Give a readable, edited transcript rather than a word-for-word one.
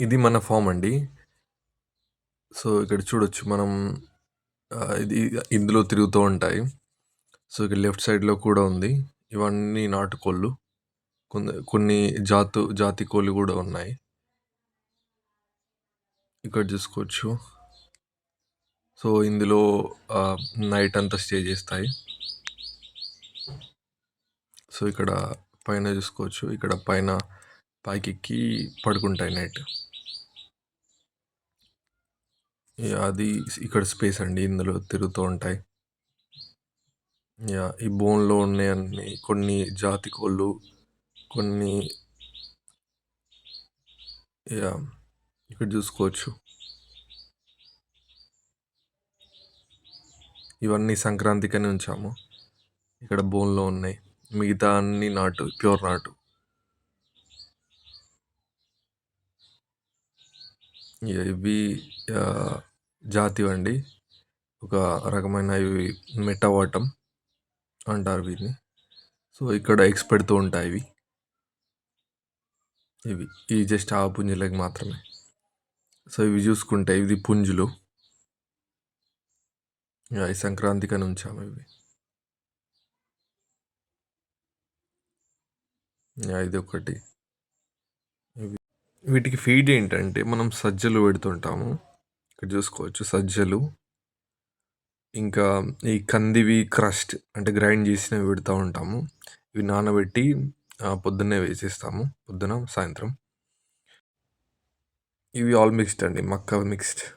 ఇది మన ఫామ్ అండి. సో, ఇక్కడ చూడొచ్చు మనం ఇది ఇందులో తిరుగుతూ ఉంటాయి. సో, ఇక్కడ లెఫ్ట్ సైడ్‌లో కూడా ఉంది. ఇవన్నీ నాటుకోళ్ళు. కొన్ని జాతి కోళ్ళు గూడా ఉన్నాయి. ఇక్కడ చూసుకోవచ్చు. సో, ఇందులో నైట్ అంతా స్టే చేస్తాయి. సో, ఇక్కడ పైన చూసుకోవచ్చు. ఇక్కడ పైన పైకెక్కి పడుకుంటాయి నైట్. అది ఇక్కడ స్పేస్ అండి. ఇందులో తిరుగుతూ ఉంటాయి. ఈ బోన్‌లో ఉన్నయన్నీ కొన్ని జాతి కోళ్ళు, కొన్ని ఇక్కడ చూసుకోవచ్చు. ఇవన్నీ సంక్రాంతికని ఉంచాము. ఇక్కడ బోన్‌లో ఉన్నాయి. మిగతా అన్నీ ప్యూర్ నాటు. ఇవి జాతివండి. ఒక రకమైన ఇవి మెట్టవాటం అంటారు వీటిని. సో, ఇక్కడ ఎగ్స్ పెడుతూ ఉంటాయి ఇవి. ఇవి జస్ట్ ఆ పుంజులకి మాత్రమే. సో, ఇవి చూసుకుంటే ఇది పుంజులు. ఈ సంక్రాంతికని ఉంచాము ఇవి. ఇదొకటి. వీటికి ఫీడ్ ఏంటంటే మనం సజ్జలు పెడుతుంటాము. ఇక్కడ చూసుకోవచ్చు సజ్జలు. ఇంకా ఈ కందివి క్రస్ట్ అంటే గ్రైండ్ చేసినవి పెడతా ఉంటాము. ఇవి నానబెట్టి పొద్దున్నే వేసేస్తాము. పొద్దున, సాయంత్రం. ఇవి ఆల్ మిక్స్డ్ అండి. మక్క మిక్స్డ్.